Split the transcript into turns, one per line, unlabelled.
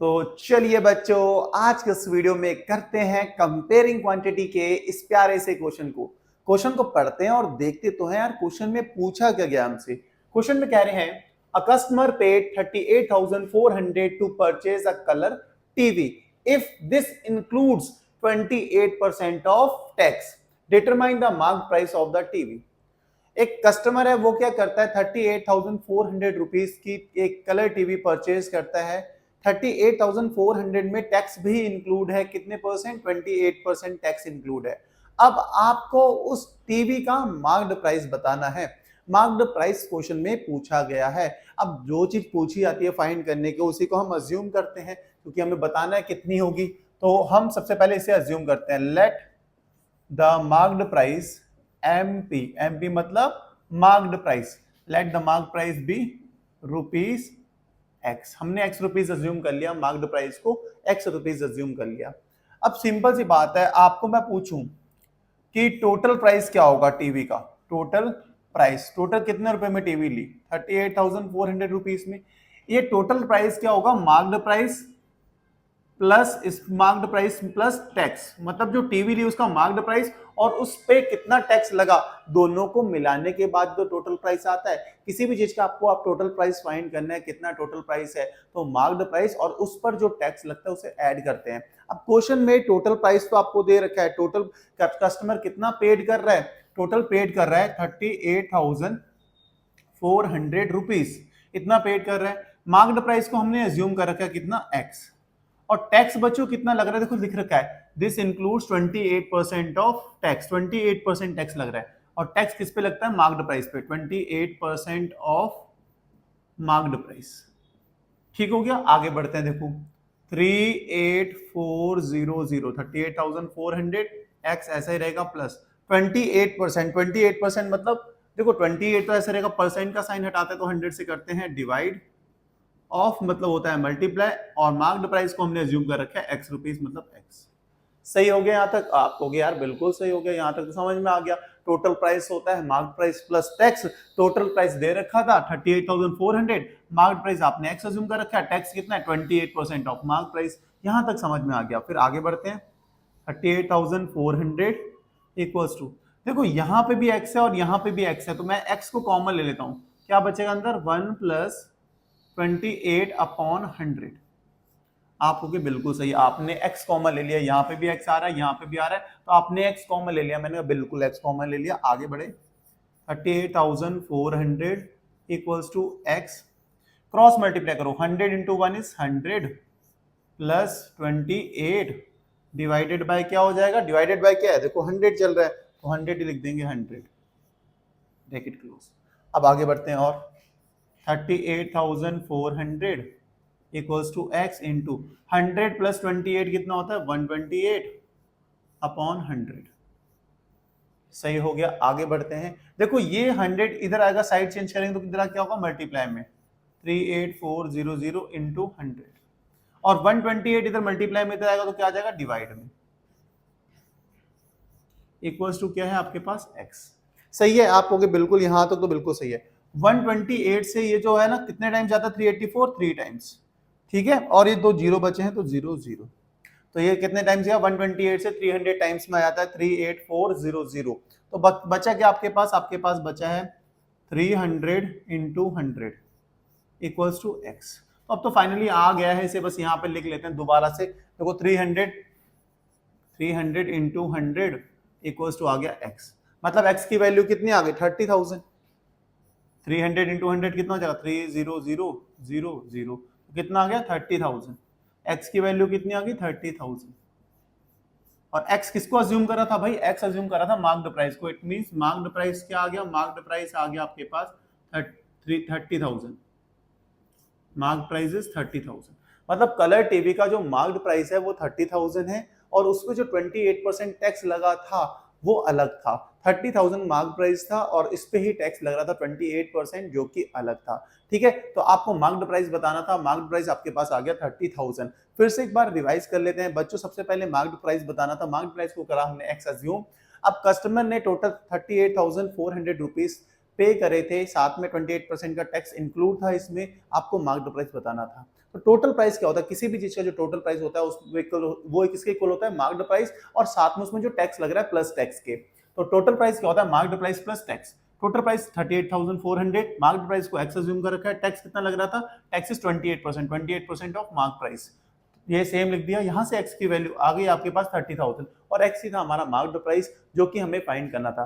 तो चलिए बच्चों, आज के इस वीडियो में करते हैं कंपेयरिंग क्वांटिटी के इस प्यारे से क्वेश्चन को पढ़ते हैं और देखते तो हैं यार क्वेश्चन में पूछा क्या गया हमसे। क्वेश्चन में कह रहे हैं a customer paid 38,400 to purchase a colour TV if this includes 28% of tax, determine the mark price of the TV. एक कस्टमर है, वो क्या करता है 38,400 रुपीज की एक कलर टीवी परचेज करता है। 38,400 में टैक्स भी इंक्लूड है, कितने परसेंट? 28% टैक्स इंक्लूड है। अब आपको उस टीवी का मार्क्ड प्राइस बताना है। मार्क्ड प्राइस क्वेश्चन में पूछा गया है। अब जो चीज पूछी जाती है फाइंड करने के, उसी को हम अज्यूम करते हैं क्योंकि हमें बताना है कितनी होगी। तो हम सबसे पहले इसे अज्यूम करते हैं। Let the marked price MP, MP मतलब marked price, let the marked price be rupees x. हमने एक्स रुपीज अज्यूम कर लिया, मार्क्ड प्राइस को एक्स रुपीज अज्यूम कर लिया। अब सिंपल सी बात है, आपको मैं पूछूं कि टोटल प्राइस क्या होगा टीवी का। टोटल प्राइस, टोटल कितने रुपए में टीवी ली? 38,400 रुपीज में। ये टोटल प्राइस क्या होगा? मार्क्ड प्राइस प्लस इस मार्क्ड प्राइस प्लस टैक्स, मतलब जो टीवी ली उसका मार्क्ड प्राइस और उस पे कितना टैक्स लगा, दोनों को मिलाने के बाद जो टोटल प्राइस आता है। किसी भी चीज का आपको आप टोटल प्राइस फाइंड करना है, कितना टोटल प्राइस है, तो मार्क्ड प्राइस और उस पर जो टैक्स लगता है उसे ऐड करते हैं। अब क्वेश्चन में टोटल प्राइस तो आपको दे रखा है, टोटल कस्टमर कितना पेड कर रहा है? टोटल पेड कर रहा है 38,400 रुपीज, इतना पेड कर रहा है। मार्क्ड प्राइस को हमने अज्यूम कर रखा है कितना? एक्स। और टैक्स बच्चों कितना लग रहा है? देखो लिख रखा है this includes 28% of tax, 28% tax लग रहा है। और टैक्स किस पे लगता है? मार्क्ड प्राइस पे, 28% ऑफ मार्क्ड प्राइस। ठीक हो गया, आगे बढ़ते हैं। देखो 38,400, 38,400 एक्स ऐसा ही रहेगा प्लस 28%, 28% मतलब देखो 28 तो ऐसा रहेगा, परसेंट का साइन हटाते हैं तो 100 से करते हैं डिवाइड, ऑफ मतलब होता है मल्टीप्लाई, और मार्क्ड प्राइस को हमने अज्यूम कर रखा है एक्स रुपीज मतलब एक्स। सही हो गया यहां तक? आप हो गया यार बिल्कुल सही हो गया, यहां तक तो समझ में आ गया। टोटल प्राइस होता है marked price plus tax. Total price दे रखा था 38,400, मार्क्ड प्राइस आपने एक्स अज्यूम कर रखा है, टैक्स कितना है? 28% ऑफ मार्क्ड प्राइस। यहां तक समझ में आ गया। फिर आगे बढ़ते हैं। 38,400 इक्वल्स टू, देखो यहां पे भी एक्स है और यहां पे भी एक्स है, तो मैं एक्स को कॉमन ले लेता हूं। क्या बचेगा अंदर? 1 प्लस 28/100। आप हो गए बिल्कुल सही, आपने x कॉमन ले लिया, यहां पे भी x आ रहा है, यहां पे भी आ रहा है, तो आपने x कॉमन ले लिया। मैंने कहा बिल्कुल x कॉमन ले लिया। आगे बढ़े। 38,400 equals to x, cross multiply करो, 100 into 1 is 100 plus 28 divided by क्या हो जाएगा? डिवाइडेड बाय क्या है? देखो 100 चल रहा है तो 100 ही लिख देंगे, 100 ब्रैकेट क्लोज। अब आगे बढ़ते हैं। और 38,400 equals to x into 100 plus 28 कितना होता है? 128/100। सही हो गया, आगे बढ़ते हैं। देखो ये 100 इधर आएगा, साइड चेंज करेंगे तो किधर क्या होगा? मल्टीप्लाई में 38,400 इंटू 100, और 128 इधर मल्टीप्लाई में इधर आएगा तो क्या आ जाएगा? डिवाइड में। इक्वल्स टू क्या है आपके पास? x। सही है, आप होगे बिल्कुल यहां तक तो बिल्कुल सही है। 128 से ये जो है ना कितने टाइम जाता है? 384, 3 टाइम्स। ठीक है, और ये दो जीरो बचे हैं तो 0 0, तो ये कितने टाइम्स गया? 128 से 300 टाइम्स में आ जाता है 38400। तो बचा क्या आपके पास? आपके पास बचा है 300 इंटू 100 इक्वल्स टू एक्स। तो अब तो फाइनली आ गया है, इसे बस यहाँ पे लिख लेते हैं दोबारा से। देखो 300 इंटू 100 इक्वल्स टू आ गया एक्स, मतलब एक्स की वैल्यू कितनी आ गई? 30,000। 300 इंटू 100 कितना हो जाएगा? 30000, कितना आ गया? 30,000। एक्स की वैल्यू कितनी आ गई? 30,000। और एक्स किसको अज्यूम करा था भाई? एक्स अज्यूम करा था मार्क्ड प्राइस को। इट मींस मार्क्ड प्राइस क्या आ गया? मार्क्ड प्राइस आ गया आपके पास 30,000। मार्क्ड प्राइस इज 30,000, मतलब कलर टीवी का जो मार्क्ड प्राइस है वो 30,000 है, और उसमें जो 28% टैक्स लगा था वो अलग था। 30,000 मार्क प्राइस था और इस पे ही टैक्स लग रहा था 28% जो कि अलग था। ठीक है, तो आपको मार्क्ड प्राइस बताना था, मार्क्ड प्राइस आपके पास आ गया 30,000। फिर से एक बार रिवाइज कर लेते हैं बच्चों। सबसे पहले मार्क्ड प्राइस बताना था, मार्क्ड प्राइस को करा हमने एक्स अज्यूम। अब कस्टमर ने टोटल 38,400 रुपीज पे करे थे, साथ में 28% का टैक्स इंक्लूड था इसमें, आपको मार्क्ड प्राइस बताना था। तो टोटल प्राइस क्या होता है, किसी भी चीज का जो टोटल प्राइस होता है वो किसके इक्वल होता है, मार्क्ड प्राइस और साथ में उसमें जो टैक्स लग रहा है प्लस टैक्स के। तो टोटल प्राइस क्या होता है, marked price plus tax. Total price 38,400, marked price को एक्स अज्यूम कर रखा है, टैक्स कितना लग रहा था, tax is 28% of mark price. ये सेम लिख दिया, यहां से एक्स की वैल्यू आ गई आपके पास 30,000 और एक्स ही था हमारा मार्क्ड प्राइस जो कि हमें फाइंड करना था।